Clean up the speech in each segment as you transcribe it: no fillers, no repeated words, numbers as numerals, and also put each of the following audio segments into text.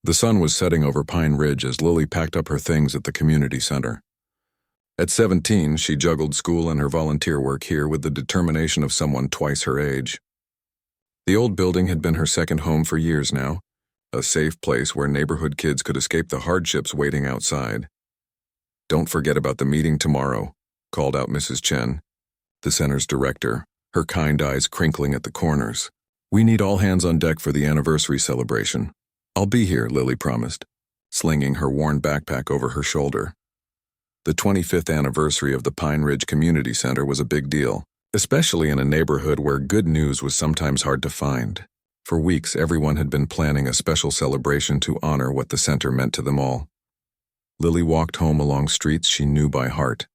The sun was setting over Pine Ridge as Lily packed up her things at the community center. At 17, she juggled school and her volunteer work here with the determination of someone twice her age. The old building had been her second home for years now, a safe place where neighborhood kids could escape the hardships waiting outside. "Don't forget about the meeting tomorrow," called out Mrs. Chen, the center's director, her kind eyes crinkling at the corners. "We need all hands on deck for the anniversary celebration." "I'll be here," Lily promised, slinging her worn backpack over her shoulder. The 25th anniversary of the Pine Ridge Community Center was a big deal, especially in a neighborhood where good news was sometimes hard to find. For weeks, everyone had been planning a special celebration to honor what the center meant to them all. Lily walked home along streets she knew by heart,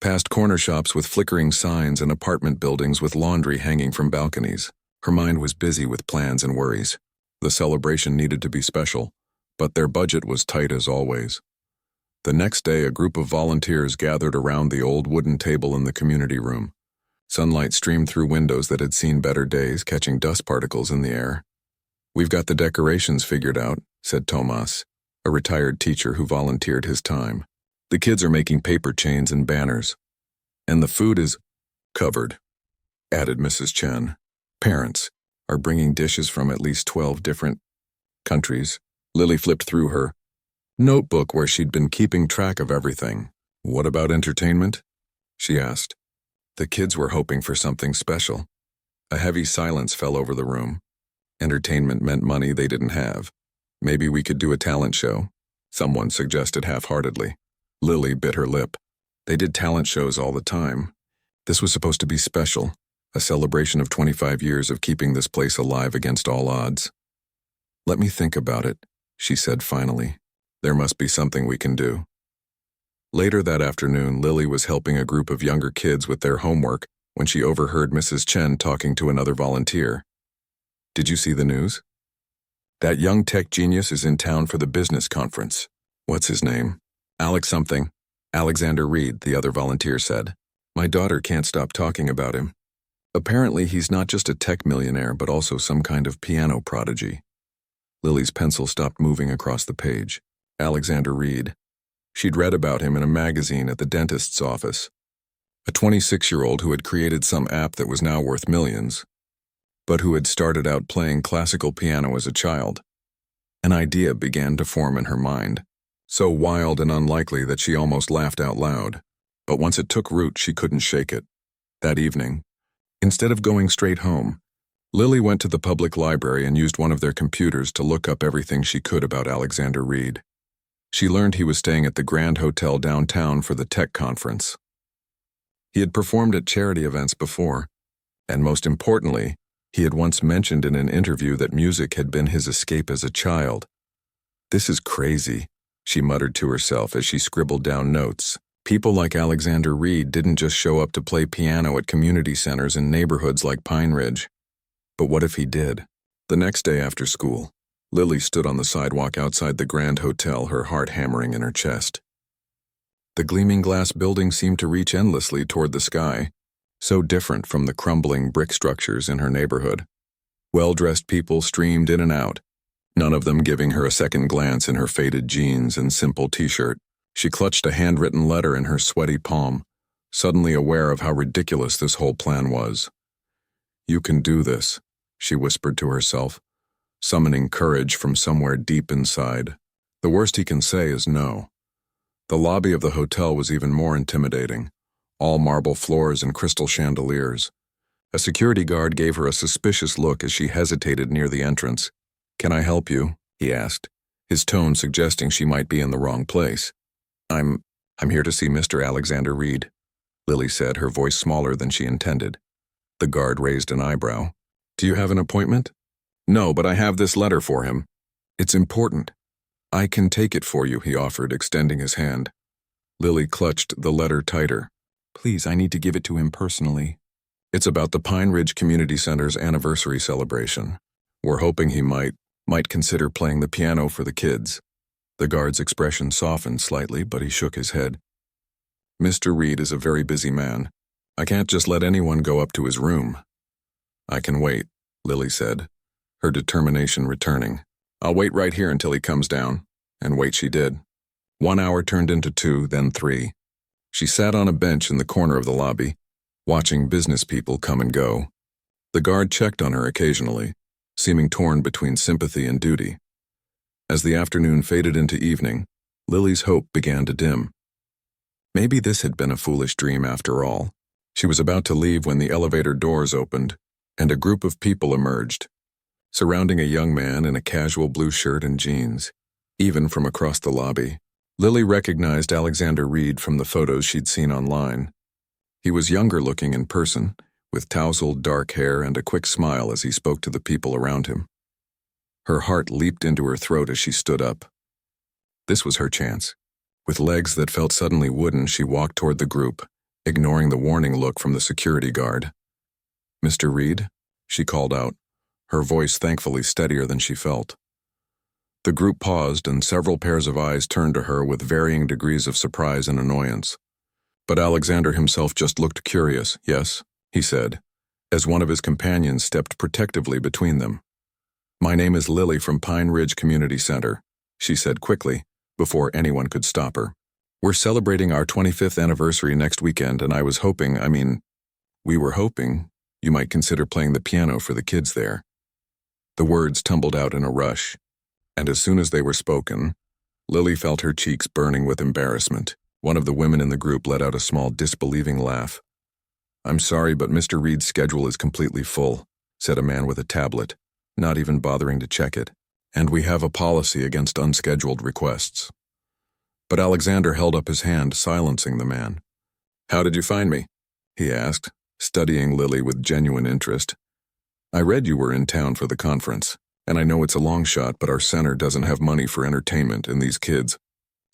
past corner shops with flickering signs and apartment buildings with laundry hanging from balconies. Her mind was busy with plans and worries. The celebration needed to be special, but their budget was tight as always. The next day, a group of volunteers gathered around the old wooden table in the community room. Sunlight streamed through windows that had seen better days, catching dust particles in the air. "We've got the decorations figured out," said Tomas, a retired teacher who volunteered his time. "The kids are making paper chains and banners. And the food is covered," added Mrs. Chen. "Parents are bringing dishes from at least 12 different countries." Lily flipped through her notebook where she'd been keeping track of everything. "What about entertainment?" she asked. The kids were hoping for something special. A heavy silence fell over the room. Entertainment meant money they didn't have. "Maybe we could do a talent show," someone suggested half-heartedly. Lily bit her lip. They did talent shows all the time. This was supposed to be special, a celebration of 25 years of keeping this place alive against all odds. "Let me think about it," she said finally. "There must be something we can do." Later that afternoon, Lily was helping a group of younger kids with their homework when she overheard Mrs. Chen talking to another volunteer. "Did you see the news? That young tech genius is in town for the business conference." "What's his name?" "Alex something." "Alexander Reed," the other volunteer said. "My daughter can't stop talking about him. Apparently he's not just a tech millionaire but also some kind of piano prodigy." Lily's pencil stopped moving across the page. Alexander Reed. She'd read about him in a magazine at the dentist's office. A 26-year-old who had created some app that was now worth millions, but who had started out playing classical piano as a child. An idea began to form in her mind, so wild and unlikely that she almost laughed out loud. But once it took root, she couldn't shake it. That evening, instead of going straight home, Lily went to the public library and used one of their computers to look up everything she could about Alexander Reed. She learned he was staying at the Grand Hotel downtown for the tech conference. He had performed at charity events before, and most importantly, he had once mentioned in an interview that music had been his escape as a child. "This is crazy," she muttered to herself as she scribbled down notes. People like Alexander Reed didn't just show up to play piano at community centers in neighborhoods like Pine Ridge. But what if he did? The next day after school, Lily stood on the sidewalk outside the Grand Hotel, her heart hammering in her chest. The gleaming glass building seemed to reach endlessly toward the sky, so different from the crumbling brick structures in her neighborhood. Well-dressed people streamed in and out, none of them giving her a second glance in her faded jeans and simple t-shirt. She clutched a handwritten letter in her sweaty palm, suddenly aware of how ridiculous this whole plan was. "You can do this," she whispered to herself, summoning courage from somewhere deep inside. The worst he can say is no. The lobby of the hotel was even more intimidating, all marble floors and crystal chandeliers. A security guard gave her a suspicious look as she hesitated near the entrance. "Can I help you?" he asked, his tone suggesting she might be in the wrong place. I'm here to see Mr. Alexander Reed," Lily said, her voice smaller than she intended. The guard raised an eyebrow. "Do you have an appointment?" "No, but I have this letter for him. It's important." "I can take it for you," he offered, extending his hand. Lily clutched the letter tighter. "Please, I need to give it to him personally." "It's about the Pine Ridge Community Center's anniversary celebration. We're hoping he might consider playing the piano for the kids." The guard's expression softened slightly, but he shook his head. "Mr. Reed is a very busy man. I can't just let anyone go up to his room." "I can wait," Lily said, her determination returning. I'll wait right here until he comes down. And wait she did. 1 hour turned into 2, then 3. She sat on a bench in the corner of the lobby, watching business people come and go. The guard checked on her occasionally, seeming torn between sympathy and duty. As the afternoon faded into evening, Lily's hope began to dim. Maybe this had been a foolish dream after all. She was about to leave when the elevator doors opened, and a group of people emerged, surrounding a young man in a casual blue shirt and jeans. Even from across the lobby, Lily recognized Alexander Reed from the photos she'd seen online. He was younger looking in person, with tousled dark hair and a quick smile as he spoke to the people around him. Her heart leaped into her throat as she stood up. This was her chance. With legs that felt suddenly wooden, she walked toward the group, ignoring the warning look from the security guard. "Mr. Reed?" she called out, her voice thankfully steadier than she felt. The group paused and several pairs of eyes turned to her with varying degrees of surprise and annoyance. But Alexander himself just looked curious. "Yes," he said, as one of his companions stepped protectively between them. "My name is Lily from Pine Ridge Community Center," she said quickly, before anyone could stop her. "We're celebrating our 25th anniversary next weekend, and we were hoping you might consider playing the piano for the kids there." The words tumbled out in a rush, and as soon as they were spoken, Lily felt her cheeks burning with embarrassment. One of the women in the group let out a small disbelieving laugh. "I'm sorry, but Mr. Reed's schedule is completely full," said a man with a tablet, not even bothering to check it. "And we have a policy against unscheduled requests." But Alexander held up his hand, silencing the man. "How did you find me?" he asked, studying Lily with genuine interest. "I read you were in town for the conference, and I know it's a long shot, but our center doesn't have money for entertainment, and these kids,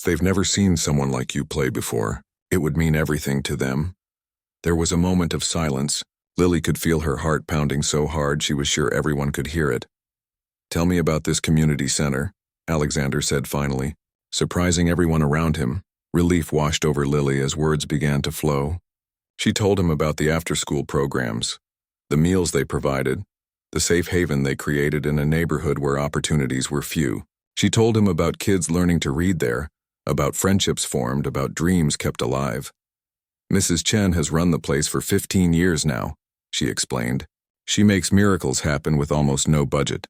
they've never seen someone like you play before. It would mean everything to them." There was a moment of silence. Lily could feel her heart pounding so hard she was sure everyone could hear it. "Tell me about this community center," Alexander said finally, surprising everyone around him. Relief washed over Lily as words began to flow. She told him about the after-school programs, the meals they provided, the safe haven they created in a neighborhood where opportunities were few. She told him about kids learning to read there, about friendships formed, about dreams kept alive. "Mrs. Chen has run the place for 15 years now," she explained. "She makes miracles happen with almost no budget.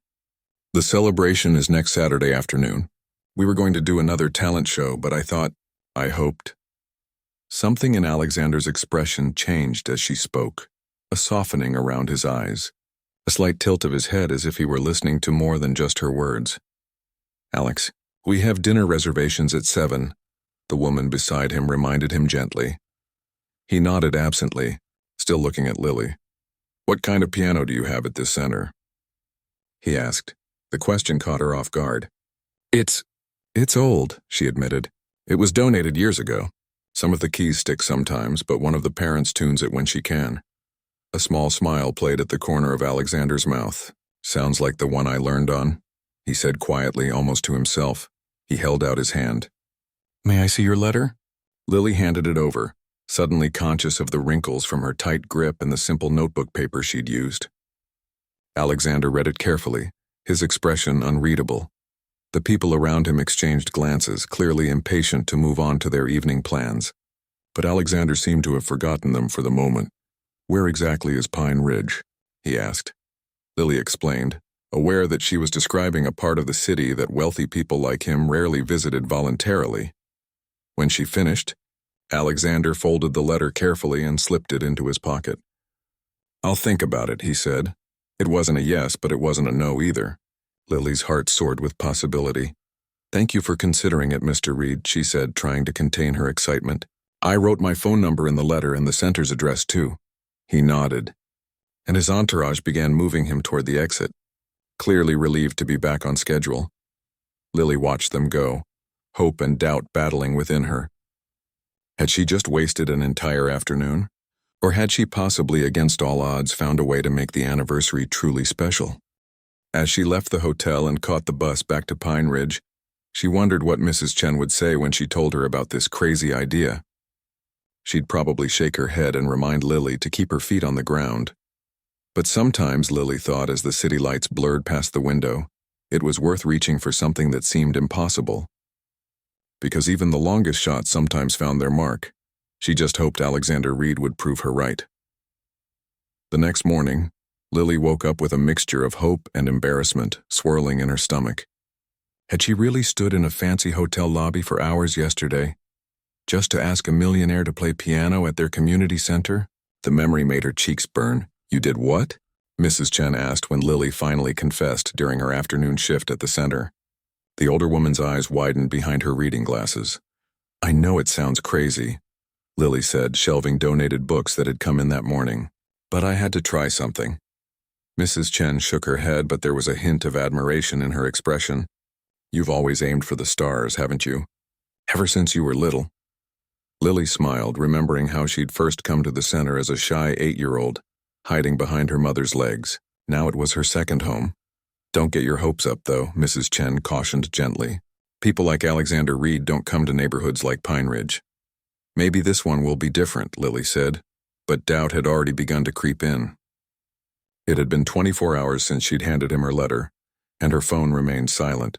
The celebration is next Saturday afternoon. We were going to do another talent show, but I hoped." Something in Alexander's expression changed as she spoke, a softening around his eyes, a slight tilt of his head as if he were listening to more than just her words. "Alex, we have dinner reservations at 7, the woman beside him reminded him gently. He nodded absently, still looking at Lily. "What kind of piano do you have at this center?" he asked. The question caught her off guard. It's old," she admitted. "It was donated years ago. Some of the keys stick sometimes, but one of the parents tunes it when she can." A small smile played at the corner of Alexander's mouth. "Sounds like the one I learned on," he said quietly, almost to himself. He held out his hand. "May I see your letter?" Lily handed it over, suddenly conscious of the wrinkles from her tight grip and the simple notebook paper she'd used. Alexander read it carefully, his expression unreadable. The people around him exchanged glances, clearly impatient to move on to their evening plans. But Alexander seemed to have forgotten them for the moment. "Where exactly is Pine Ridge?" he asked. Lily explained, aware that she was describing a part of the city that wealthy people like him rarely visited voluntarily. When she finished, Alexander folded the letter carefully and slipped it into his pocket. "I'll think about it," he said. It wasn't a yes, but it wasn't a no either. Lily's heart soared with possibility. "Thank you for considering it, Mr. Reed," she said, trying to contain her excitement. "I wrote my phone number in the letter and the center's address too." He nodded, and his entourage began moving him toward the exit, clearly relieved to be back on schedule. Lily watched them go, hope and doubt battling within her. Had she just wasted an entire afternoon? Or had she possibly, against all odds, found a way to make the anniversary truly special? As she left the hotel and caught the bus back to Pine Ridge, she wondered what Mrs. Chen would say when she told her about this crazy idea. She'd probably shake her head and remind Lily to keep her feet on the ground. But sometimes, Lily thought as the city lights blurred past the window, It was worth reaching for something that seemed impossible. Because even the longest shots sometimes found their mark. She just hoped Alexander Reed would prove her right. The next morning, Lily woke up with a mixture of hope and embarrassment swirling in her stomach. Had she really stood in a fancy hotel lobby for hours yesterday, just to ask a millionaire to play piano at their community center? The memory made her cheeks burn. "You did what?" Mrs. Chen asked when Lily finally confessed during her afternoon shift at the center. The older woman's eyes widened behind her reading glasses. "I know it sounds crazy," Lily said, shelving donated books that had come in that morning. "But I had to try something." Mrs. Chen shook her head, but there was a hint of admiration in her expression. "You've always aimed for the stars, haven't you? Ever since you were little." Lily smiled, remembering how she'd first come to the center as a shy 8-year-old, hiding behind her mother's legs. Now it was her second home. "Don't get your hopes up, though," Mrs. Chen cautioned gently. "People like Alexander Reed don't come to neighborhoods like Pine Ridge." "Maybe this one will be different," Lily said, but doubt had already begun to creep in. It had been 24 hours since she'd handed him her letter, and her phone remained silent.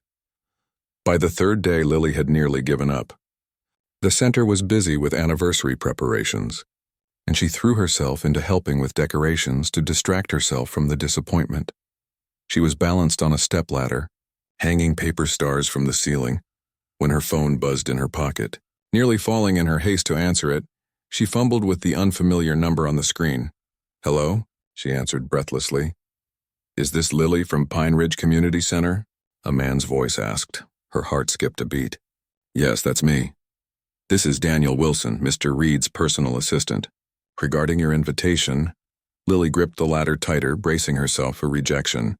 By the third day, Lily had nearly given up. The center was busy with anniversary preparations, and she threw herself into helping with decorations to distract herself from the disappointment. She was balanced on a stepladder, hanging paper stars from the ceiling, when her phone buzzed in her pocket. Nearly falling in her haste to answer it, she fumbled with the unfamiliar number on the screen. "Hello?" she answered breathlessly. "Is this Lily from Pine Ridge Community Center?" a man's voice asked. Her heart skipped a beat. "Yes, that's me. This is Daniel Wilson, Mr. Reed's personal assistant. Regarding your invitation," Lily gripped the ladder tighter, bracing herself for rejection.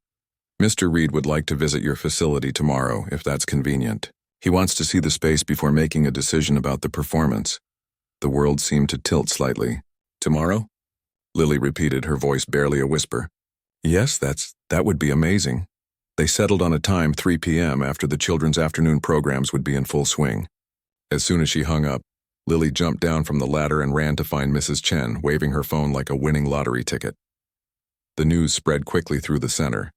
"Mr. Reed would like to visit your facility tomorrow, if that's convenient. He wants to see the space before making a decision about the performance." The world seemed to tilt slightly. "Tomorrow?" Lily repeated, her voice barely a whisper. "Yes, that would be amazing." They settled on a time, 3 p.m., after the children's afternoon programs would be in full swing. As soon as she hung up, Lily jumped down from the ladder and ran to find Mrs. Chen, waving her phone like a winning lottery ticket. The news spread quickly through the center.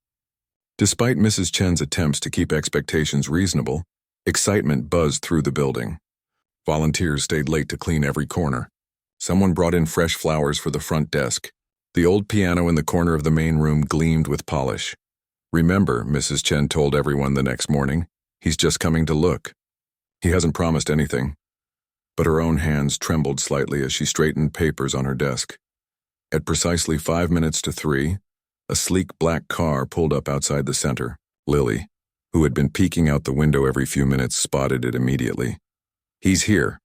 Despite Mrs. Chen's attempts to keep expectations reasonable, excitement buzzed through the building. Volunteers stayed late to clean every corner. Someone brought in fresh flowers for the front desk. The old piano in the corner of the main room gleamed with polish. "Remember," Mrs. Chen told everyone the next morning, "he's just coming to look. He hasn't promised anything." But her own hands trembled slightly as she straightened papers on her desk. At precisely 5 minutes to 3, a sleek black car pulled up outside the center. Lily, who had been peeking out the window every few minutes, spotted it immediately. "He's here,"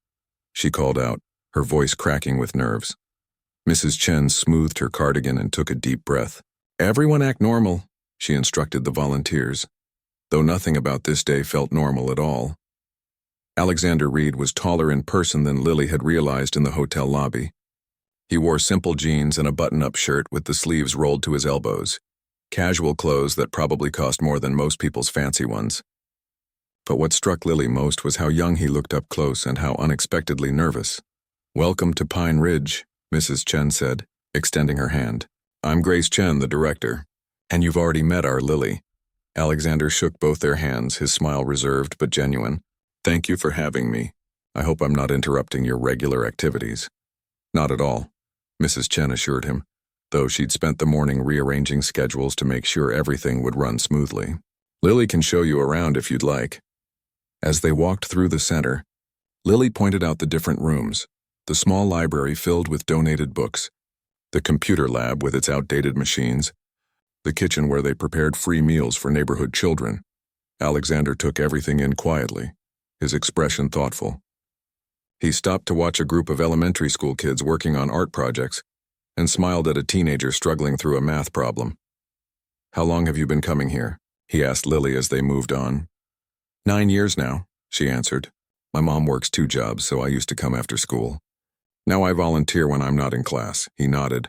she called out, her voice cracking with nerves. Mrs. Chen smoothed her cardigan and took a deep breath. "Everyone act normal," she instructed the volunteers, though nothing about this day felt normal at all. Alexander Reed was taller in person than Lily had realized in the hotel lobby. He wore simple jeans and a button-up shirt with the sleeves rolled to his elbows, casual clothes that probably cost more than most people's fancy ones. But what struck Lily most was how young he looked up close and how unexpectedly nervous. "Welcome to Pine Ridge," Mrs. Chen said, extending her hand. "I'm Grace Chen, the director. And you've already met our Lily." Alexander shook both their hands, his smile reserved but genuine. "Thank you for having me. I hope I'm not interrupting your regular activities." "Not at all," Mrs. Chen assured him, though she'd spent the morning rearranging schedules to make sure everything would run smoothly. "Lily can show you around if you'd like." As they walked through the center, Lily pointed out the different rooms, the small library filled with donated books, the computer lab with its outdated machines, the kitchen where they prepared free meals for neighborhood children. Alexander took everything in quietly, his expression thoughtful. He stopped to watch a group of elementary school kids working on art projects and smiled at a teenager struggling through a math problem. "How long have you been coming here?" he asked Lily as they moved on. 9 years now," she answered. "My mom works 2 jobs, so I used to come after school. Now I volunteer when I'm not in class." He nodded,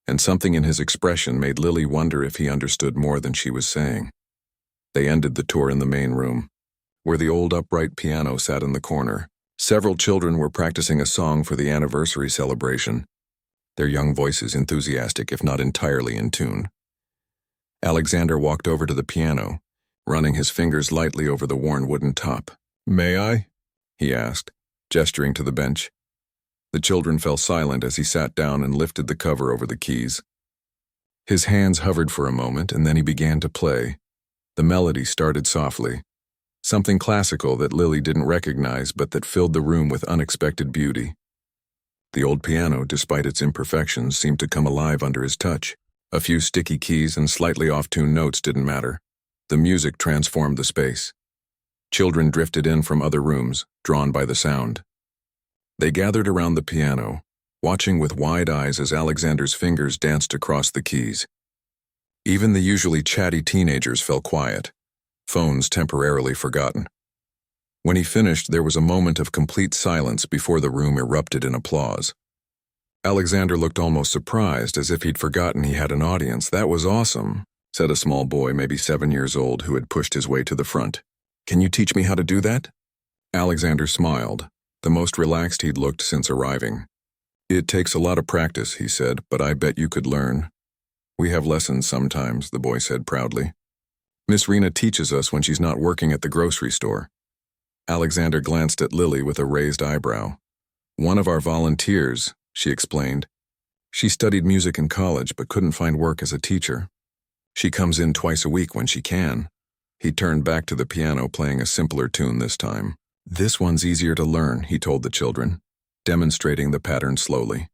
and something in his expression made Lily wonder if he understood more than she was saying. They ended the tour in the main room, where the old upright piano sat in the corner. Several children were practicing a song for the anniversary celebration, their young voices enthusiastic if not entirely in tune. Alexander walked over to the piano, running his fingers lightly over the worn wooden top. "May I?" he asked, gesturing to the bench. The children fell silent as he sat down and lifted the cover over the keys. His hands hovered for a moment, and then he began to play. The melody started softly, something classical that Lily didn't recognize but that filled the room with unexpected beauty. The old piano, despite its imperfections, seemed to come alive under his touch. A few sticky keys and slightly off-tune notes didn't matter. The music transformed the space. Children drifted in from other rooms, drawn by the sound. They gathered around the piano, watching with wide eyes as Alexander's fingers danced across the keys. Even the usually chatty teenagers fell quiet, phones temporarily forgotten. When he finished, there was a moment of complete silence before the room erupted in applause. Alexander looked almost surprised, as if he'd forgotten he had an audience. "That was awesome," said a small boy, maybe 7 years old, who had pushed his way to the front. "Can you teach me how to do that?" Alexander smiled, the most relaxed he'd looked since arriving. "It takes a lot of practice," he said, "but I bet you could learn." "We have lessons sometimes," the boy said proudly. "Miss Rena teaches us when she's not working at the grocery store." Alexander glanced at Lily with a raised eyebrow. "One of our volunteers," she explained. "She studied music in college but couldn't find work as a teacher. She comes in twice a week when she can." He turned back to the piano, playing a simpler tune this time. "This one's easier to learn," he told the children, demonstrating the pattern slowly.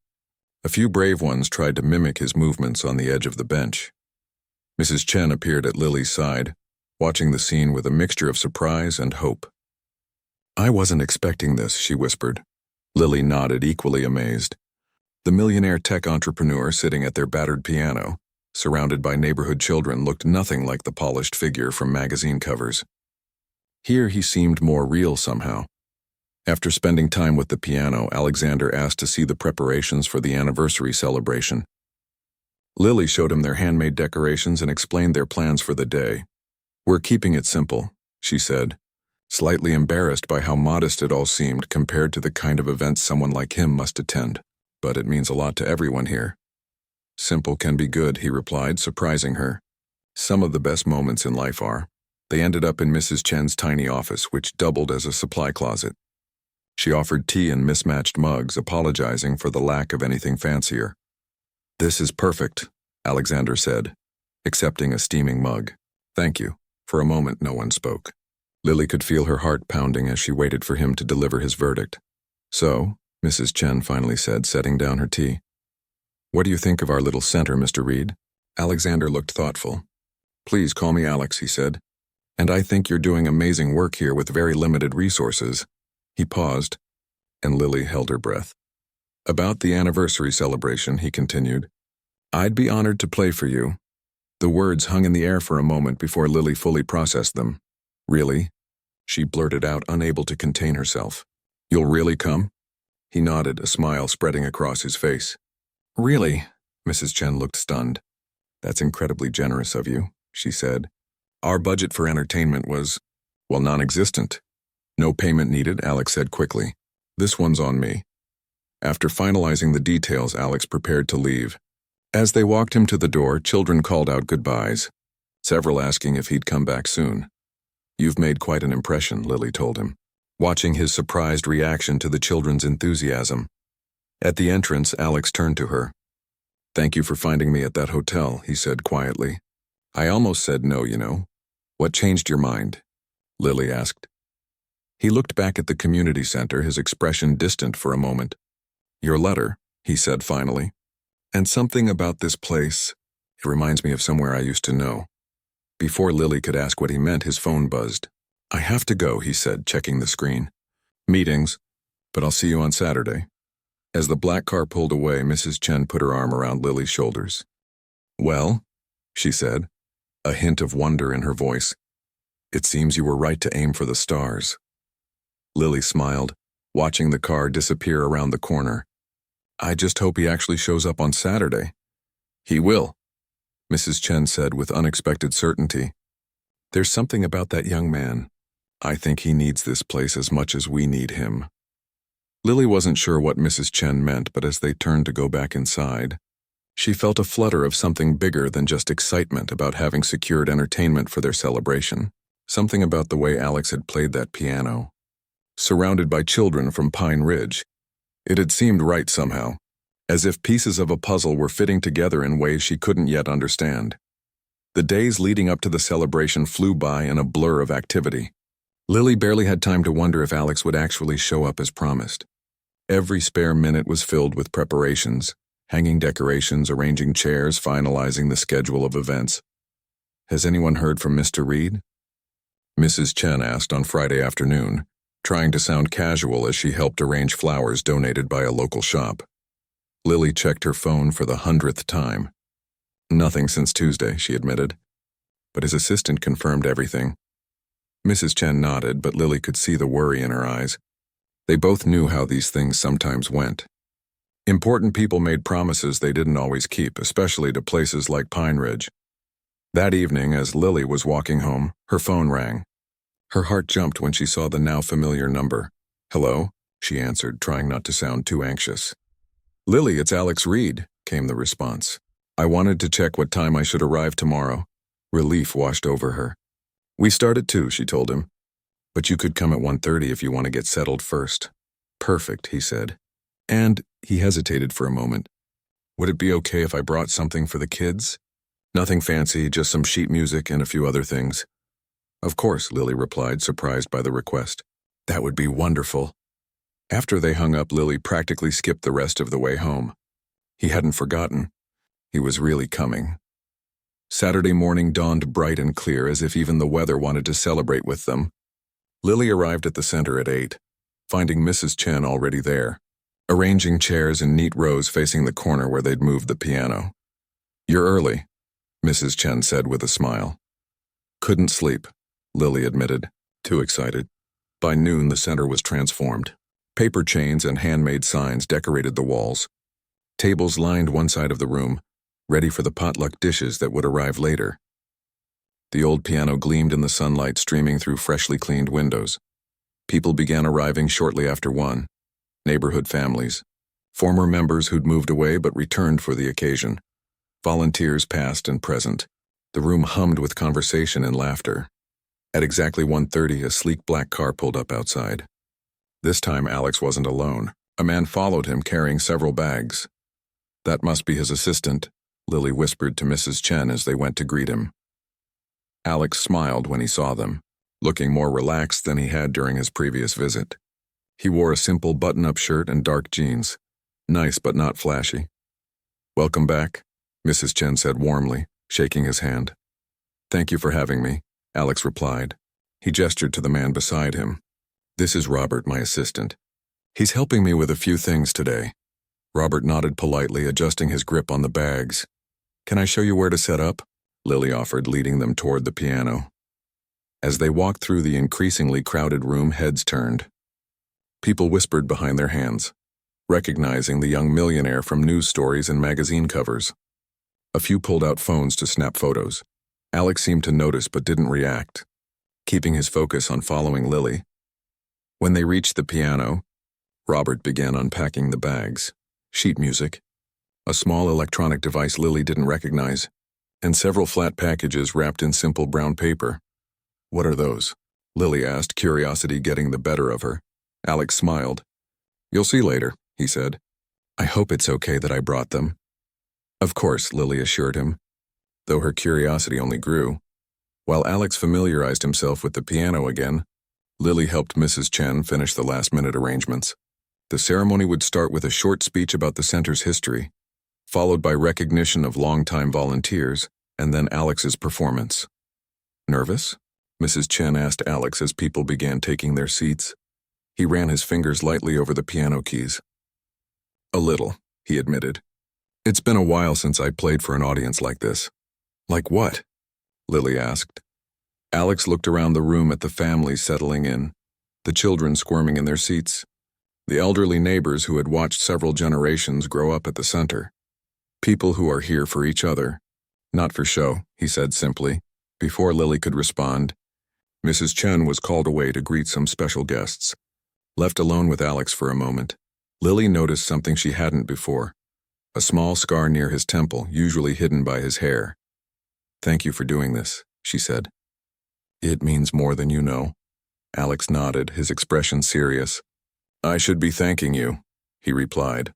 A few brave ones tried to mimic his movements on the edge of the bench. Mrs. Chen appeared at Lily's side, watching the scene with a mixture of surprise and hope. "I wasn't expecting this," she whispered. Lily nodded, equally amazed. The millionaire tech entrepreneur sitting at their battered piano, surrounded by neighborhood children, looked nothing like the polished figure from magazine covers. Here he seemed more real somehow. After spending time with the piano, Alexander asked to see the preparations for the anniversary celebration. Lily showed him their handmade decorations and explained their plans for the day. "We're keeping it simple," she said, slightly embarrassed by how modest it all seemed compared to the kind of events someone like him must attend. "But it means a lot to everyone here." "Simple can be good," he replied, surprising her. "Some of the best moments in life are." They ended up in Mrs. Chen's tiny office, which doubled as a supply closet. She offered tea in mismatched mugs, apologizing for the lack of anything fancier. "This is perfect," Alexander said, accepting a steaming mug. "Thank you." For a moment, no one spoke. Lily could feel her heart pounding as she waited for him to deliver his verdict. "So," Mrs. Chen finally said, setting down her tea, "what do you think of our little center, Mr. Reed?" Alexander looked thoughtful. "Please call me Alex," he said. "And I think you're doing amazing work here with very limited resources." He paused, and Lily held her breath. "About the anniversary celebration," he continued, "I'd be honored to play for you." The words hung in the air for a moment before Lily fully processed them. "Really?" she blurted out, unable to contain herself. "You'll really come?" He nodded, a smile spreading across his face. "Really?" Mrs. Chen looked stunned. "That's incredibly generous of you," she said. "Our budget for entertainment was, well, non-existent." "No payment needed," Alex said quickly. "This one's on me." After finalizing the details, Alex prepared to leave. As they walked him to the door, children called out goodbyes, several asking if he'd come back soon. "You've made quite an impression," Lily told him, watching his surprised reaction to the children's enthusiasm. At the entrance, Alex turned to her. "Thank you for finding me at that hotel," he said quietly. "I almost said no, you know." "What changed your mind?" Lily asked. He looked back at the community center, his expression distant for a moment. "Your letter," he said finally. "And something about this place. It reminds me of somewhere I used to know." Before Lily could ask what he meant, his phone buzzed. "I have to go," he said, checking the screen. "Meetings, but I'll see you on Saturday." As the black car pulled away, Mrs. Chen put her arm around Lily's shoulders. "Well," she said, a hint of wonder in her voice. "It seems you were right to aim for the stars." Lily smiled, watching the car disappear around the corner. "I just hope he actually shows up on Saturday." "He will," Mrs. Chen said with unexpected certainty. "There's something about that young man. I think he needs this place as much as we need him." Lily wasn't sure what Mrs. Chen meant, but as they turned to go back inside, she felt a flutter of something bigger than just excitement about having secured entertainment for their celebration. Something about the way Alex had played that piano. Surrounded by children from Pine Ridge, it had seemed right somehow, as if pieces of a puzzle were fitting together in ways she couldn't yet understand. The days leading up to the celebration flew by in a blur of activity. Lily barely had time to wonder if Alex would actually show up as promised. Every spare minute was filled with preparations, hanging decorations, arranging chairs, finalizing the schedule of events. "Has anyone heard from Mr. Reed?" Mrs. Chen asked on Friday afternoon, trying to sound casual as she helped arrange flowers donated by a local shop. Lily checked her phone for the 100th time. "Nothing since Tuesday," she admitted. But his assistant confirmed everything. Mrs. Chen nodded, but Lily could see the worry in her eyes. They both knew how these things sometimes went. Important people made promises they didn't always keep, especially to places like Pine Ridge. That evening, as Lily was walking home, her phone rang. Her heart jumped when she saw the now familiar number. "Hello?" she answered, trying not to sound too anxious. "Lily, it's Alex Reed," came the response. "I wanted to check what time I should arrive tomorrow." Relief washed over her. "We start at 2, she told him. "But you could come at 1:30 if you want to get settled first." "Perfect," he said. And he hesitated for a moment. "Would it be okay if I brought something for the kids?" "Nothing fancy, just some sheet music and a few other things." "Of course," Lily replied, surprised by the request. "That would be wonderful." After they hung up, Lily practically skipped the rest of the way home. He hadn't forgotten. He was really coming. Saturday morning dawned bright and clear, as if even the weather wanted to celebrate with them. Lily arrived at the center at 8, finding Mrs. Chen already there, arranging chairs in neat rows facing the corner where they'd moved the piano. "You're early," Mrs. Chen said with a smile. "Couldn't sleep," Lily admitted, too excited. By noon, the center was transformed. Paper chains and handmade signs decorated the walls. Tables lined one side of the room, ready for the potluck dishes that would arrive later. The old piano gleamed in the sunlight streaming through freshly cleaned windows. People began arriving shortly after 1. Neighborhood families. Former members who'd moved away but returned for the occasion. Volunteers past and present. The room hummed with conversation and laughter. At exactly 1:30, a sleek black car pulled up outside. This time Alex wasn't alone. A man followed him carrying several bags. "That must be his assistant," Lily whispered to Mrs. Chen as they went to greet him. Alex smiled when he saw them, looking more relaxed than he had during his previous visit. He wore a simple button-up shirt and dark jeans. Nice but not flashy. "Welcome back," Mrs. Chen said warmly, shaking his hand. "Thank you for having me," Alex replied. He gestured to the man beside him. "This is Robert, my assistant. He's helping me with a few things today." Robert nodded politely, adjusting his grip on the bags. "Can I show you where to set up?" Lily offered, leading them toward the piano. As they walked through the increasingly crowded room, heads turned. People whispered behind their hands, recognizing the young millionaire from news stories and magazine covers. A few pulled out phones to snap photos. Alex seemed to notice but didn't react, keeping his focus on following Lily. When they reached the piano, Robert began unpacking the bags. Sheet music, a small electronic device Lily didn't recognize, and several flat packages wrapped in simple brown paper. "What are those?" Lily asked, curiosity getting the better of her. Alex smiled. "You'll see later," he said. "I hope it's okay that I brought them." "Of course," Lily assured him, though her curiosity only grew. While Alex familiarized himself with the piano again, Lily helped Mrs. Chen finish the last-minute arrangements. The ceremony would start with a short speech about the center's history, followed by recognition of longtime volunteers, and then Alex's performance. "Nervous?" Mrs. Chen asked Alex as people began taking their seats. He ran his fingers lightly over the piano keys. "A little," he admitted. "It's been a while since I played for an audience like this." "Like what?" Lily asked. Alex looked around the room at the families settling in, the children squirming in their seats, the elderly neighbors who had watched several generations grow up at the center. "People who are here for each other, not for show," he said simply. Before Lily could respond, Mrs. Chen was called away to greet some special guests. Left alone with Alex for a moment, Lily noticed something she hadn't before, a small scar near his temple, usually hidden by his hair. "Thank you for doing this," she said. It means more than you know. Alex nodded, his expression serious. I should be thanking you, he replied.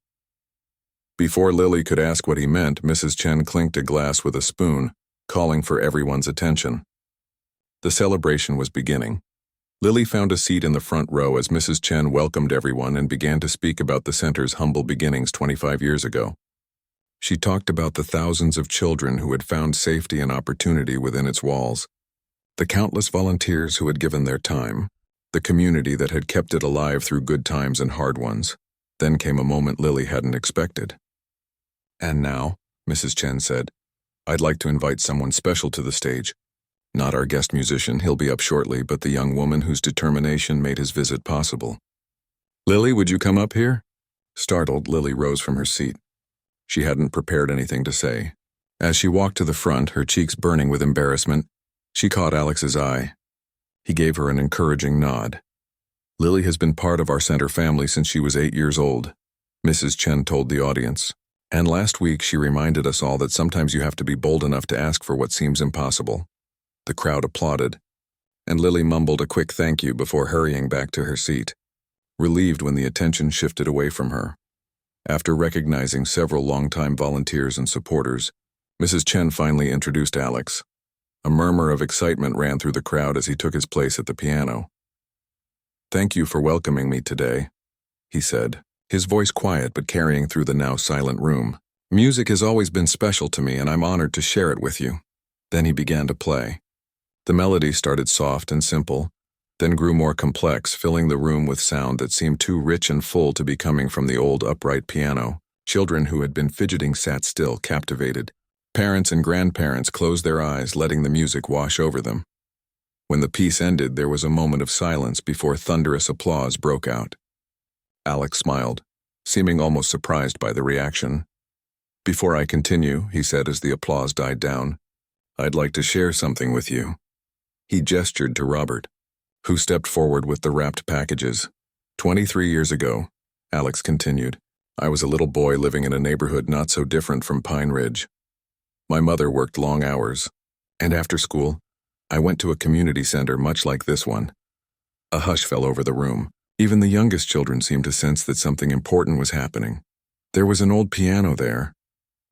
Before Lily could ask what he meant, Mrs. Chen clinked a glass with a spoon, calling for everyone's attention. The celebration was beginning. Lily found a seat in the front row as Mrs. Chen welcomed everyone and began to speak about the center's humble beginnings 25 years ago. She talked about the thousands of children who had found safety and opportunity within its walls, the countless volunteers who had given their time, the community that had kept it alive through good times and hard ones. Then came a moment Lily hadn't expected. And now, Mrs. Chen said, I'd like to invite someone special to the stage. Not our guest musician, he'll be up shortly, but the young woman whose determination made his visit possible. Lily, would you come up here? Startled, Lily rose from her seat. She hadn't prepared anything to say. As she walked to the front, her cheeks burning with embarrassment, she caught Alex's eye. He gave her an encouraging nod. Lily has been part of our center family since she was 8 years old, Mrs. Chen told the audience. And last week she reminded us all that sometimes you have to be bold enough to ask for what seems impossible. The crowd applauded, and Lily mumbled a quick thank you before hurrying back to her seat, relieved when the attention shifted away from her. After recognizing several longtime volunteers and supporters, Mrs. Chen finally introduced Alex. A murmur of excitement ran through the crowd as he took his place at the piano. Thank you for welcoming me today, he said, his voice quiet but carrying through the now silent room. Music has always been special to me and I'm honored to share it with you. Then he began to play. The melody started soft and simple, then grew more complex, filling the room with sound that seemed too rich and full to be coming from the old upright piano. Children who had been fidgeting sat still, captivated. Parents and grandparents closed their eyes, letting the music wash over them. When the piece ended, there was a moment of silence before thunderous applause broke out. Alex smiled, seeming almost surprised by the reaction. Before I continue, he said as the applause died down, I'd like to share something with you. He gestured to Robert, who stepped forward with the wrapped packages. 23 years ago, Alex continued, I was a little boy living in a neighborhood not so different from Pine Ridge. My mother worked long hours, and after school, I went to a community center much like this one. A hush fell over the room. Even the youngest children seemed to sense that something important was happening. There was an old piano there,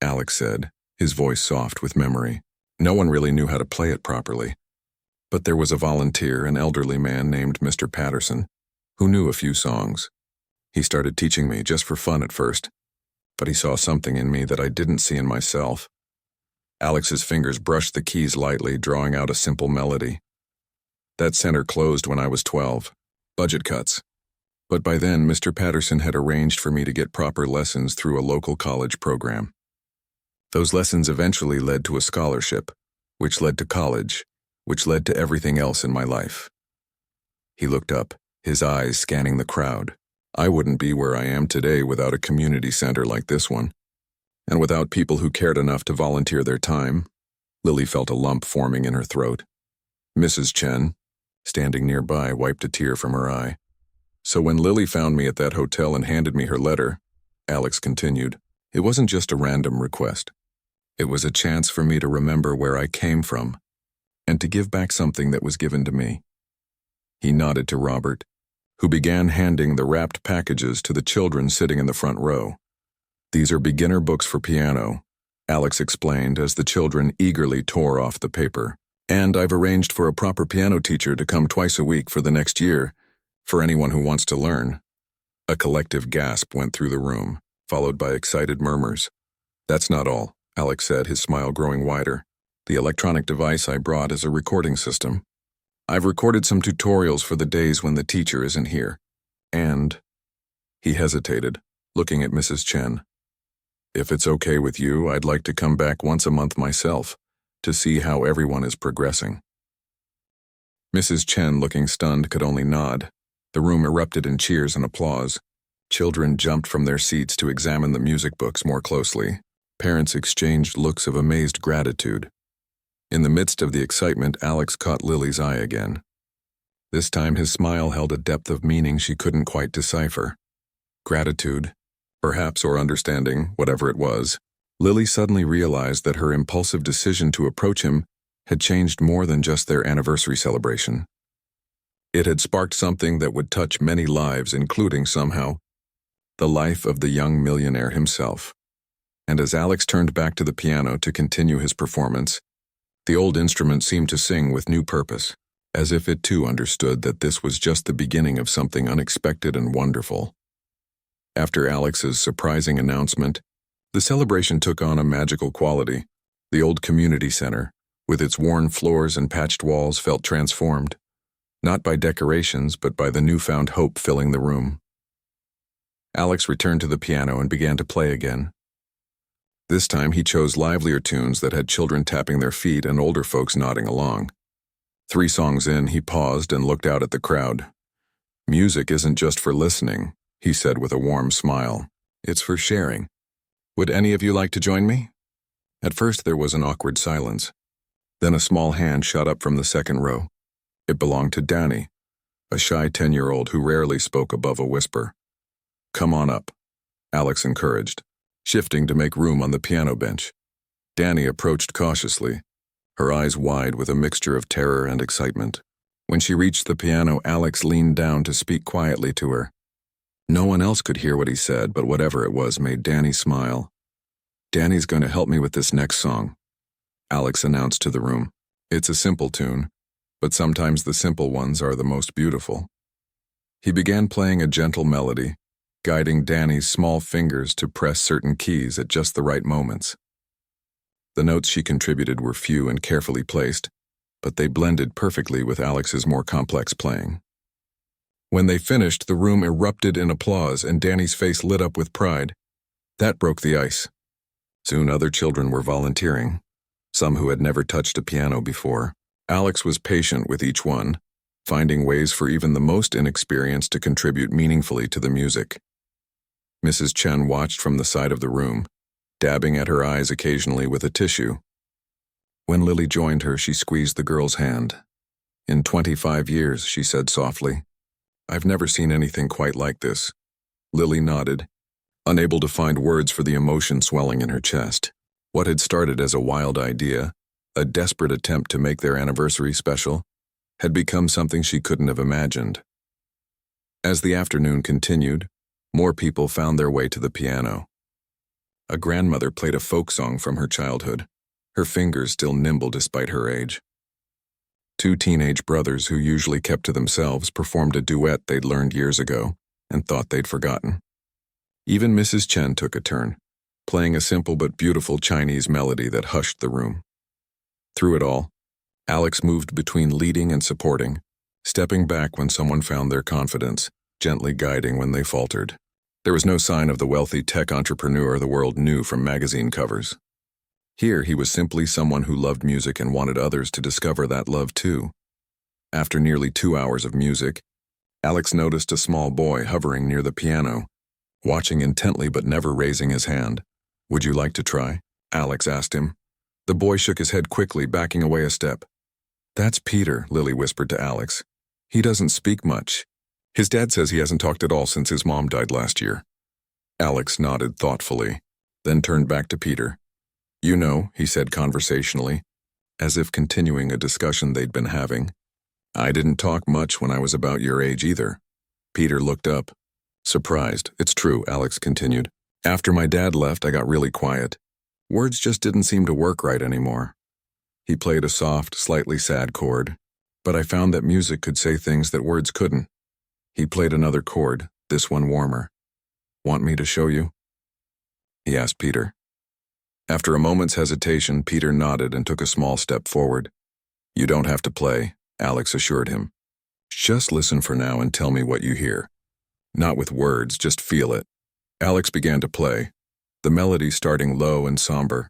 Alex said, his voice soft with memory. No one really knew how to play it properly. But there was a volunteer, an elderly man named Mr. Patterson, who knew a few songs. He started teaching me just for fun at first, but he saw something in me that I didn't see in myself. Alex's fingers brushed the keys lightly, drawing out a simple melody. That center closed when I was 12. Budget cuts. But by then, Mr. Patterson had arranged for me to get proper lessons through a local college program. Those lessons eventually led to a scholarship, which led to college, which led to everything else in my life. He looked up, his eyes scanning the crowd. I wouldn't be where I am today without a community center like this one. And without people who cared enough to volunteer their time. Lily felt a lump forming in her throat. Mrs. Chen, standing nearby, wiped a tear from her eye. So when Lily found me at that hotel and handed me her letter, Alex continued, it wasn't just a random request. It was a chance for me to remember where I came from and to give back something that was given to me. He nodded to Robert, who began handing the wrapped packages to the children sitting in the front row. These are beginner books for piano, Alex explained as the children eagerly tore off the paper. And I've arranged for a proper piano teacher to come twice a week for the next year, for anyone who wants to learn. A collective gasp went through the room, followed by excited murmurs. That's not all, Alex said, his smile growing wider. The electronic device I brought is a recording system. I've recorded some tutorials for the days when the teacher isn't here. And... He hesitated, looking at Mrs. Chen. If it's okay with you, I'd like to come back once a month myself, to see how everyone is progressing. Mrs. Chen, looking stunned, could only nod. The room erupted in cheers and applause. Children jumped from their seats to examine the music books more closely. Parents exchanged looks of amazed gratitude. In the midst of the excitement, Alex caught Lily's eye again. This time his smile held a depth of meaning she couldn't quite decipher. Gratitude, perhaps, or understanding, whatever it was. Lily suddenly realized that her impulsive decision to approach him had changed more than just their anniversary celebration. It had sparked something that would touch many lives, including, somehow, the life of the young millionaire himself. And as Alex turned back to the piano to continue his performance, the old instrument seemed to sing with new purpose, as if it too understood that this was just the beginning of something unexpected and wonderful. After Alex's surprising announcement, the celebration took on a magical quality. The old community center, with its worn floors and patched walls, felt transformed, not by decorations but by the newfound hope filling the room. Alex returned to the piano and began to play again. This time he chose livelier tunes that had children tapping their feet and older folks nodding along. 3 songs in, he paused and looked out at the crowd. "Music isn't just for listening," he said with a warm smile. "It's for sharing. Would any of you like to join me?" At first there was an awkward silence. Then a small hand shot up from the second row. It belonged to Danny, a shy 10-year-old who rarely spoke above a whisper. "Come on up," Alex encouraged, shifting to make room on the piano bench. Danny approached cautiously, her eyes wide with a mixture of terror and excitement. When she reached the piano, Alex leaned down to speak quietly to her. No one else could hear what he said, but whatever it was made Danny smile. "Danny's going to help me with this next song," Alex announced to the room. "It's a simple tune, but sometimes the simple ones are the most beautiful." He began playing a gentle melody, guiding Danny's small fingers to press certain keys at just the right moments. The notes she contributed were few and carefully placed, but they blended perfectly with Alex's more complex playing. When they finished, the room erupted in applause and Danny's face lit up with pride. That broke the ice. Soon other children were volunteering, some who had never touched a piano before. Alex was patient with each one, finding ways for even the most inexperienced to contribute meaningfully to the music. Mrs. Chen watched from the side of the room, dabbing at her eyes occasionally with a tissue. When Lily joined her, she squeezed the girl's hand. "In 25 years, she said softly. "I've never seen anything quite like this." Lily nodded, unable to find words for the emotion swelling in her chest. What had started as a wild idea, a desperate attempt to make their anniversary special, had become something she couldn't have imagined. As the afternoon continued, more people found their way to the piano. A grandmother played a folk song from her childhood, her fingers still nimble despite her age. 2 teenage brothers who usually kept to themselves performed a duet they'd learned years ago and thought they'd forgotten. Even Mrs. Chen took a turn, playing a simple but beautiful Chinese melody that hushed the room. Through it all, Alex moved between leading and supporting, stepping back when someone found their confidence, gently guiding when they faltered. There was no sign of the wealthy tech entrepreneur the world knew from magazine covers. Here he was simply someone who loved music and wanted others to discover that love too. After nearly 2 hours of music, Alex noticed a small boy hovering near the piano, watching intently but never raising his hand. "Would you like to try?" Alex asked him. The boy shook his head quickly, backing away a step. "That's Peter," Lily whispered to Alex. "He doesn't speak much. His dad says he hasn't talked at all since his mom died last year." Alex nodded thoughtfully, then turned back to Peter. "You know," he said conversationally, as if continuing a discussion they'd been having, "I didn't talk much when I was about your age either." Peter looked up, surprised. "It's true," Alex continued. "After my dad left, I got really quiet. Words just didn't seem to work right anymore." He played a soft, slightly sad chord, but I found that music could say things that words couldn't. He played another chord, this one warmer. "Want me to show you?" he asked Peter. After a moment's hesitation, Peter nodded and took a small step forward. "You don't have to play," Alex assured him. "Just listen for now and tell me what you hear. Not with words, just feel it." Alex began to play, the melody starting low and somber.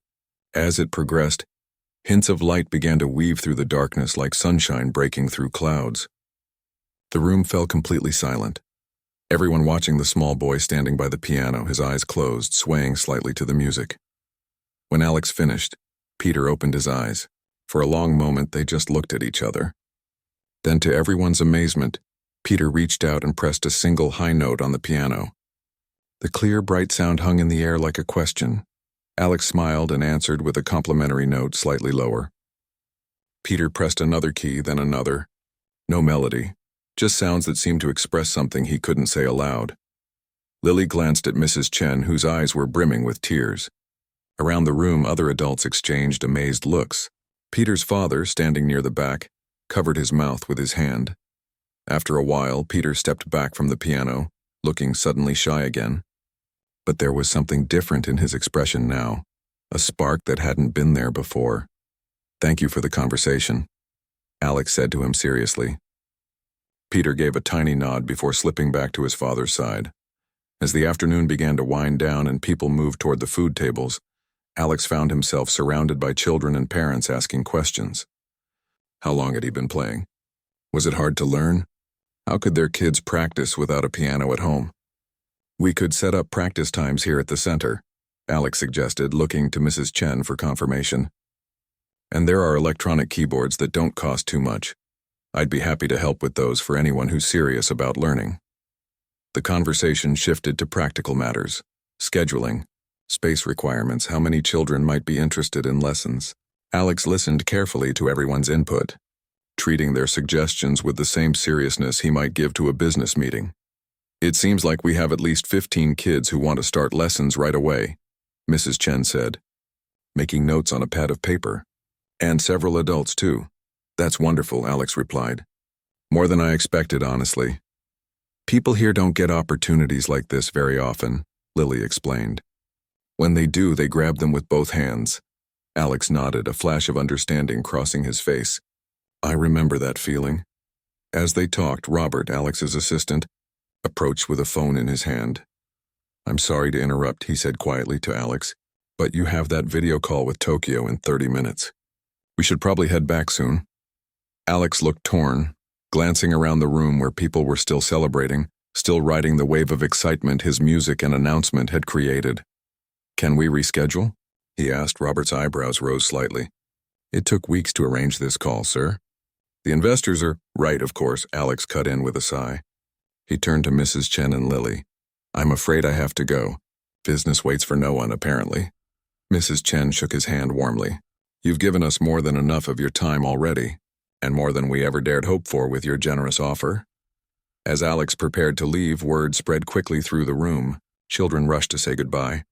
As it progressed, hints of light began to weave through the darkness like sunshine breaking through clouds. The room fell completely silent. Everyone watching the small boy standing by the piano, his eyes closed, swaying slightly to the music. When Alex finished, Peter opened his eyes. For a long moment, they just looked at each other. Then, to everyone's amazement, Peter reached out and pressed a single high note on the piano. The clear, bright sound hung in the air like a question. Alex smiled and answered with a complimentary note slightly lower. Peter pressed another key, then another. No melody, just sounds that seemed to express something he couldn't say aloud. Lily glanced at Mrs. Chen, whose eyes were brimming with tears. Around the room, other adults exchanged amazed looks. Peter's father, standing near the back, covered his mouth with his hand. After a while, Peter stepped back from the piano, looking suddenly shy again. But there was something different in his expression now, a spark that hadn't been there before. "Thank you for the conversation," Alex said to him seriously. Peter gave a tiny nod before slipping back to his father's side. As the afternoon began to wind down and people moved toward the food tables, Alex found himself surrounded by children and parents asking questions. How long had he been playing? Was it hard to learn? How could their kids practice without a piano at home? "We could set up practice times here at the center," Alex suggested, looking to Mrs. Chen for confirmation. "And there are electronic keyboards that don't cost too much. I'd be happy to help with those for anyone who's serious about learning." The conversation shifted to practical matters: scheduling, space requirements, how many children might be interested in lessons. Alex listened carefully to everyone's input, treating their suggestions with the same seriousness he might give to a business meeting. "It seems like we have at least 15 kids who want to start lessons right away," Mrs. Chen said, making notes on a pad of paper. "And several adults, too." "That's wonderful," Alex replied. "More than I expected, honestly. People here don't get opportunities like this very often," Lily explained. "When they do, they grab them with both hands." Alex nodded, a flash of understanding crossing his face. "I remember that feeling." As they talked, Robert, Alex's assistant, approached with a phone in his hand. "I'm sorry to interrupt," he said quietly to Alex, "but you have that video call with Tokyo in 30 minutes. We should probably head back soon." Alex looked torn, glancing around the room where people were still celebrating, still riding the wave of excitement his music and announcement had created. "Can we reschedule?" he asked. Robert's eyebrows rose slightly. "It took weeks to arrange this call, sir." "The investors are right, of course," Alex cut in with a sigh. He turned to Mrs. Chen and Lily. "I'm afraid I have to go. Business waits for no one, apparently." Mrs. Chen shook his hand warmly. "You've given us more than enough of your time already, and more than we ever dared hope for with your generous offer." As Alex prepared to leave, word spread quickly through the room. Children rushed to say goodbye,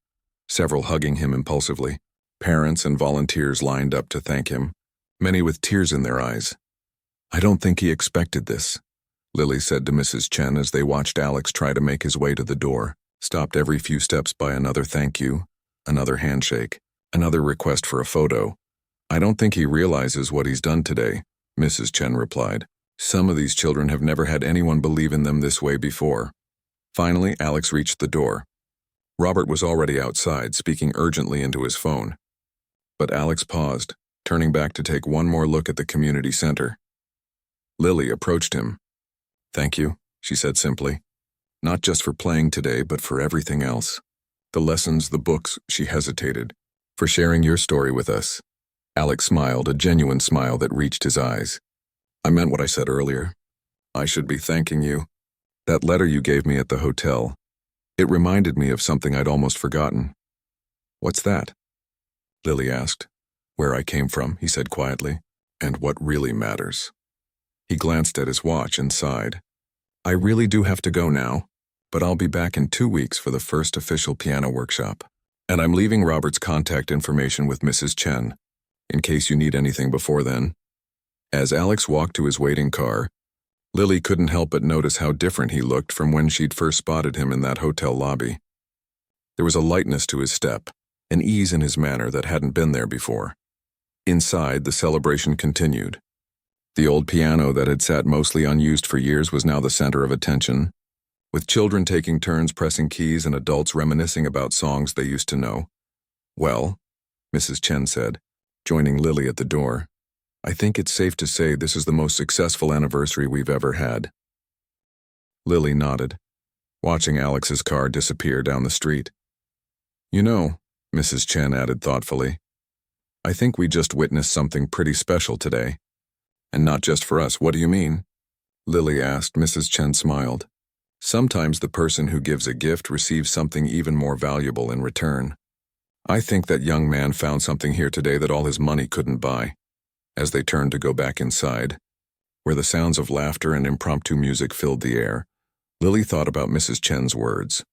several hugging him impulsively. Parents and volunteers lined up to thank him, many with tears in their eyes. "I don't think he expected this," Lily said to Mrs. Chen as they watched Alex try to make his way to the door, stopped every few steps by another thank you, another handshake, another request for a photo. "I don't think he realizes what he's done today," Mrs. Chen replied. "Some of these children have never had anyone believe in them this way before." Finally, Alex reached the door. Robert was already outside, speaking urgently into his phone. But Alex paused, turning back to take one more look at the community center. Lily approached him. "Thank you," she said simply. "Not just for playing today, but for everything else. The lessons, the books," she hesitated, "for sharing your story with us." Alex smiled, a genuine smile that reached his eyes. "I meant what I said earlier. I should be thanking you. That letter you gave me at the hotel, it reminded me of something I'd almost forgotten." "What's that?" Lily asked. "Where I came from," he said quietly, "and what really matters." He glanced at his watch and sighed. "I really do have to go now, but I'll be back in 2 weeks for the first official piano workshop. And I'm leaving Robert's contact information with Mrs. Chen, in case you need anything before then." As Alex walked to his waiting car, Lily couldn't help but notice how different he looked from when she'd first spotted him in that hotel lobby. There was a lightness to his step, an ease in his manner that hadn't been there before. Inside, the celebration continued. The old piano that had sat mostly unused for years was now the center of attention, with children taking turns pressing keys and adults reminiscing about songs they used to know. "Well," Mrs. Chen said, joining Lily at the door, "I think it's safe to say this is the most successful anniversary we've ever had." Lily nodded, watching Alex's car disappear down the street. "You know," Mrs. Chen added thoughtfully, "I think we just witnessed something pretty special today. And not just for us." "What do you mean?" Lily asked. Mrs. Chen smiled. "Sometimes the person who gives a gift receives something even more valuable in return. I think that young man found something here today that all his money couldn't buy. As they turned to go back inside, where the sounds of laughter and impromptu music filled the air, Lily thought about Mrs. Chen's words.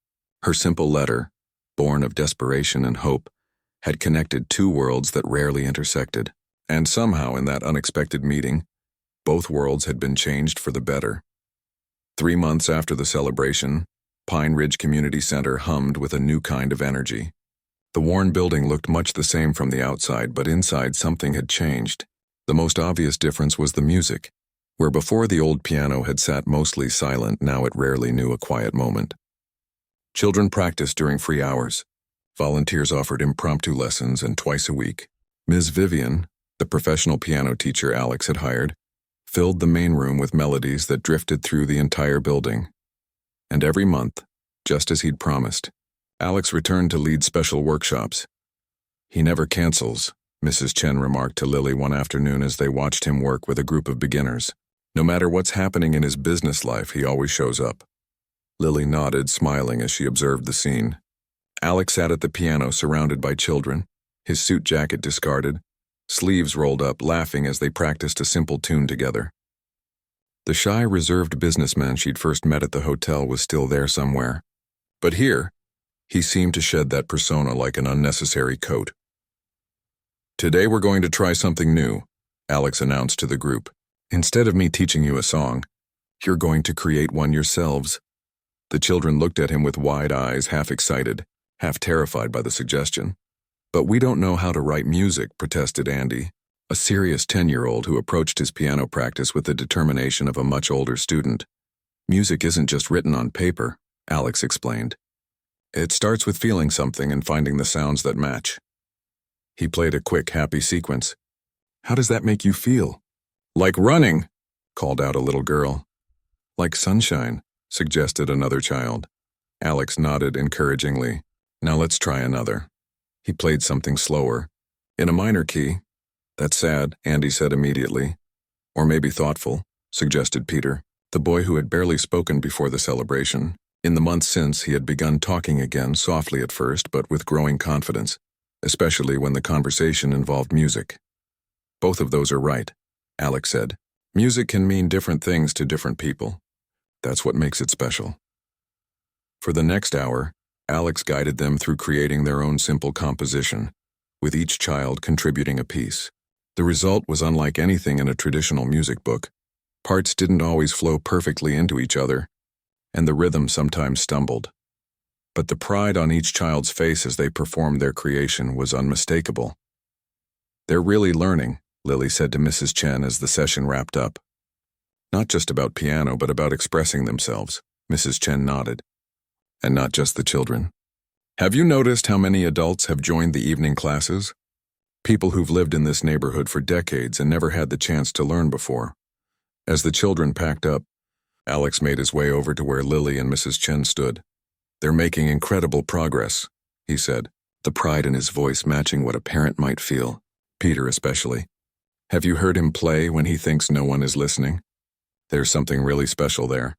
Her simple letter, born of desperation and hope, had connected two worlds that rarely intersected. And somehow, in that unexpected meeting, both worlds had been changed for the better. 3 months after the celebration, Pine Ridge Community Center hummed with a new kind of energy. The worn building looked much the same from the outside, but inside something had changed. The most obvious difference was the music. Where before the old piano had sat mostly silent, now it rarely knew a quiet moment. Children practiced during free hours. Volunteers offered impromptu lessons, and twice a week, Ms. Vivian, the professional piano teacher Alex had hired, filled the main room with melodies that drifted through the entire building. And every month, just as he'd promised, Alex returned to lead special workshops. "He never cancels," Mrs. Chen remarked to Lily one afternoon as they watched him work with a group of beginners. "No matter what's happening in his business life, he always shows up." Lily nodded, smiling as she observed the scene. Alex sat at the piano surrounded by children, his suit jacket discarded, sleeves rolled up, laughing as they practiced a simple tune together. The shy, reserved businessman she'd first met at the hotel was still there somewhere. But here, he seemed to shed that persona like an unnecessary coat. "Today we're going to try something new," Alex announced to the group. "Instead of me teaching you a song, you're going to create one yourselves." The children looked at him with wide eyes, half excited, half terrified by the suggestion. "But we don't know how to write music," protested Andy, a serious 10-year-old who approached his piano practice with the determination of a much older student. "Music isn't just written on paper," Alex explained. "It starts with feeling something and finding the sounds that match." He played a quick, happy sequence. "How does that make you feel?" "Like running," called out a little girl. "Like sunshine," suggested another child. Alex nodded encouragingly. "Now let's try another." He played something slower, in a minor key. "That's sad," Andy said immediately. "Or maybe thoughtful," suggested Peter, the boy who had barely spoken before the celebration. In the months since, he had begun talking again, softly at first, but with growing confidence, especially when the conversation involved music. "Both of those are right," Alex said. "Music can mean different things to different people. That's what makes it special." For the next hour, Alex guided them through creating their own simple composition, with each child contributing a piece. The result was unlike anything in a traditional music book. Parts didn't always flow perfectly into each other, and the rhythm sometimes stumbled. But the pride on each child's face as they performed their creation was unmistakable. "They're really learning," Lily said to Mrs. Chen as the session wrapped up. "Not just about piano, but about expressing themselves," Mrs. Chen nodded. "And not just the children. Have you noticed how many adults have joined the evening classes? People who've lived in this neighborhood for decades and never had the chance to learn before." As the children packed up, Alex made his way over to where Lily and Mrs. Chen stood. "They're making incredible progress," he said, the pride in his voice matching what a parent might feel, Peter especially. "Have you heard him play when he thinks no one is listening? There's something really special there."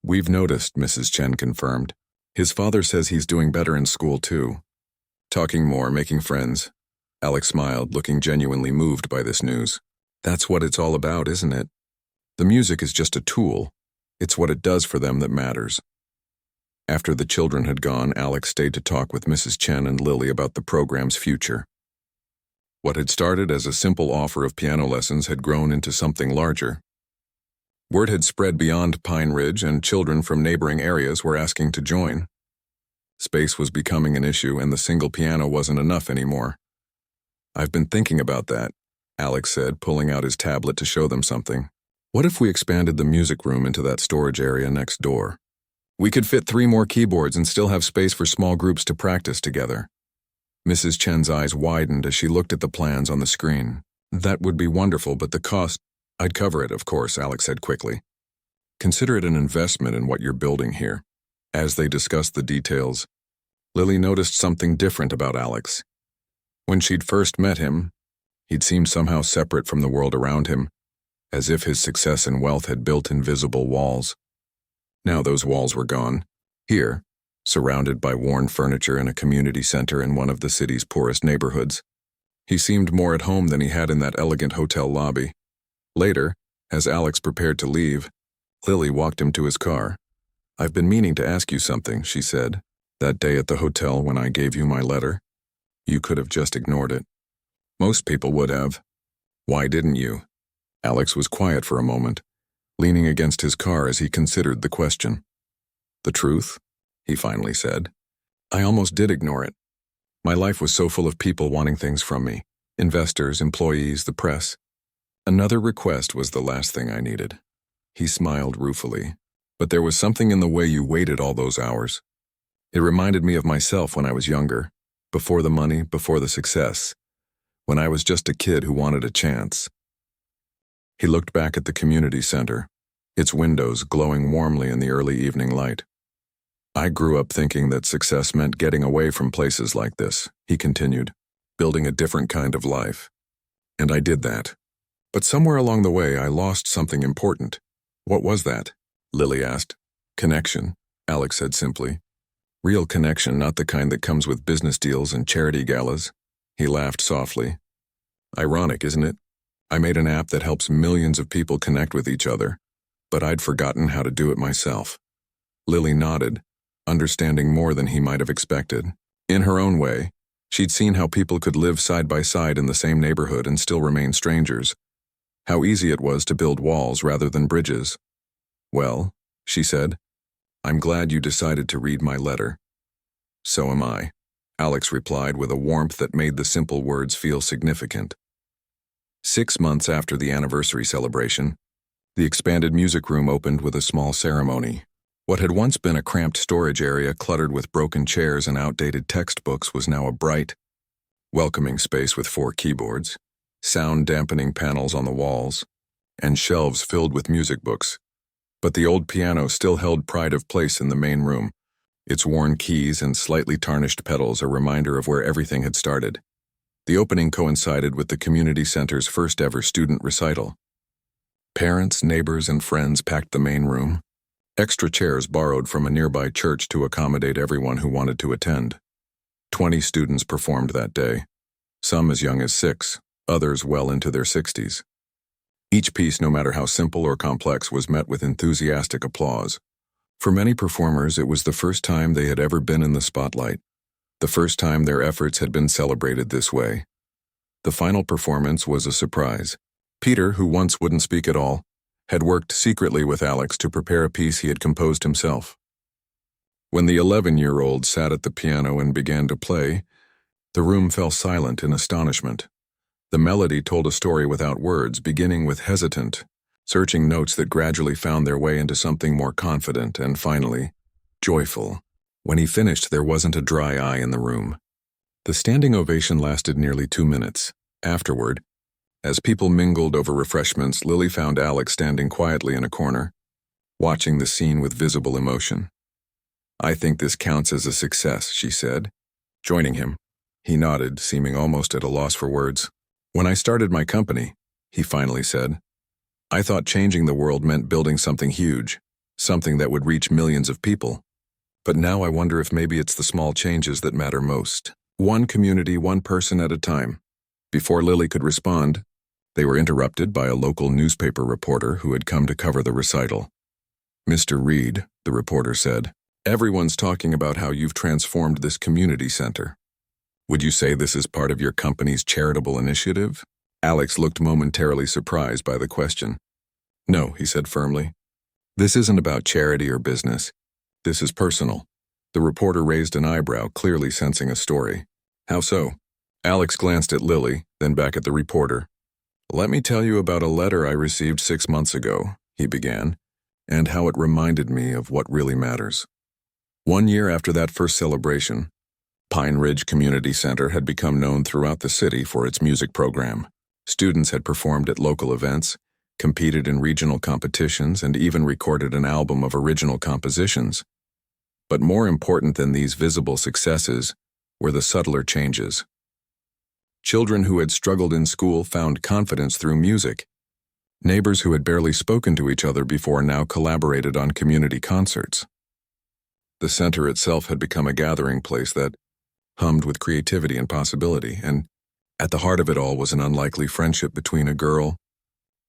"We've noticed," Mrs. Chen confirmed. "His father says he's doing better in school too." "Talking more, making friends." Alex smiled, looking genuinely moved by this news. "That's what it's all about, isn't it? The music is just a tool. It's what it does for them that matters." After the children had gone, Alex stayed to talk with Mrs. Chen and Lily about the program's future. What had started as a simple offer of piano lessons had grown into something larger. Word had spread beyond Pine Ridge, and children from neighboring areas were asking to join. Space was becoming an issue, and the single piano wasn't enough anymore. "I've been thinking about that," Alex said, pulling out his tablet to show them something. "What if we expanded the music room into that storage area next door? We could fit 3 more keyboards and still have space for small groups to practice together." Mrs. Chen's eyes widened as she looked at the plans on the screen. "That would be wonderful, but the cost—" "I'd cover it, of course," Alex said quickly. "Consider it an investment in what you're building here." As they discussed the details, Lily noticed something different about Alex. When she'd first met him, he'd seemed somehow separate from the world around him, as if his success and wealth had built invisible walls. Now those walls were gone. Here, surrounded by worn furniture in a community center in one of the city's poorest neighborhoods, He seemed more at home than he had in that elegant hotel lobby. Later, as Alex prepared to leave, Lily walked him to his car. "I've been meaning to ask you something," she said. "That day at the hotel when I gave you my letter, you could have just ignored it. Most people would have. Why didn't you?" Alex was quiet for a moment, leaning against his car as he considered the question. "The truth?" he finally said. "I almost did ignore it. My life was so full of people wanting things from me. Investors, employees, the press. Another request was the last thing I needed." He smiled ruefully. "But there was something in the way you waited all those hours. It reminded me of myself when I was younger, before the money, before the success, when I was just a kid who wanted a chance." He looked back at the community center, its windows glowing warmly in the early evening light. "I grew up thinking that success meant getting away from places like this," he continued, "building a different kind of life. And I did that. But somewhere along the way I lost something important." "What was that?" Lily asked. "Connection," Alex said simply. "Real connection, not the kind that comes with business deals and charity galas." He laughed softly. "Ironic, isn't it? I made an app that helps millions of people connect with each other, but I'd forgotten how to do it myself." Lily nodded, understanding more than he might have expected. In her own way, she'd seen how people could live side by side in the same neighborhood and still remain strangers. How easy it was to build walls rather than bridges. "Well," she said, "I'm glad you decided to read my letter." "So am I," Alex replied with a warmth that made the simple words feel significant. 6 months after the anniversary celebration, the expanded music room opened with a small ceremony. What had once been a cramped storage area cluttered with broken chairs and outdated textbooks was now a bright, welcoming space with 4 keyboards, sound-dampening panels on the walls, and shelves filled with music books. But the old piano still held pride of place in the main room, its worn keys and slightly tarnished pedals a reminder of where everything had started. The opening coincided with the community center's first-ever student recital. Parents, neighbors, and friends packed the main room, extra chairs borrowed from a nearby church to accommodate everyone who wanted to attend. 20 students performed that day, some as young as 6, others well into their 60s. Each piece, no matter how simple or complex, was met with enthusiastic applause. For many performers, it was the first time they had ever been in the spotlight, the first time their efforts had been celebrated this way. The final performance was a surprise. Peter, who once wouldn't speak at all, had worked secretly with Alex to prepare a piece he had composed himself. When the 11-year-old sat at the piano and began to play, the room fell silent in astonishment. The melody told a story without words, beginning with hesitant, searching notes that gradually found their way into something more confident and finally, joyful. When he finished, there wasn't a dry eye in the room. The standing ovation lasted nearly 2 minutes. Afterward, as people mingled over refreshments, Lily found Alex standing quietly in a corner, watching the scene with visible emotion. "I think this counts as a success," she said, joining him. He nodded, seeming almost at a loss for words. "When I started my company," he finally said, "I thought changing the world meant building something huge, something that would reach millions of people. But now I wonder if maybe it's the small changes that matter most. One community, one person at a time." Before Lily could respond, they were interrupted by a local newspaper reporter who had come to cover the recital. "Mr. Reed," the reporter said, "everyone's talking about how you've transformed this community center. Would you say this is part of your company's charitable initiative?" Alex looked momentarily surprised by the question. "No," he said firmly. "This isn't about charity or business. This is personal." The reporter raised an eyebrow, clearly sensing a story. "How so?" Alex glanced at Lily, then back at the reporter. "Let me tell you about a letter I received 6 months ago," he began, "and how it reminded me of what really matters." 1 year after that first celebration, Pine Ridge Community Center had become known throughout the city for its music program. Students had performed at local events, competed in regional competitions, and even recorded an album of original compositions. But more important than these visible successes were the subtler changes. Children who had struggled in school found confidence through music. Neighbors who had barely spoken to each other before now collaborated on community concerts. The center itself had become a gathering place that hummed with creativity and possibility, and At the heart of it all was an unlikely friendship between a girl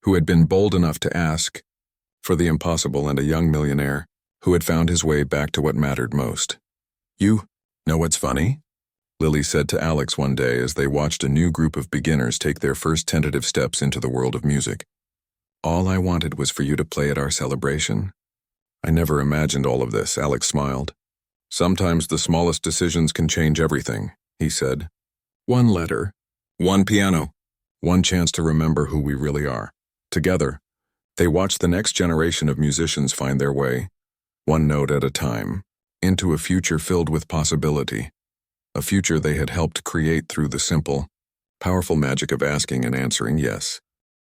who had been bold enough to ask for the impossible and a young millionaire who had found his way back to what mattered most. "You know what's funny?" Lily said to Alex one day as they watched a new group of beginners take their first tentative steps into the world of music. "All I wanted was for you to play at our celebration." "I never imagined all of this," Alex smiled. "Sometimes the smallest decisions can change everything," he said. "One letter, one piano, one chance to remember who we really are." Together, they watched the next generation of musicians find their way, one note at a time, into a future filled with possibility. A future they had helped create through the simple, powerful magic of asking and answering yes.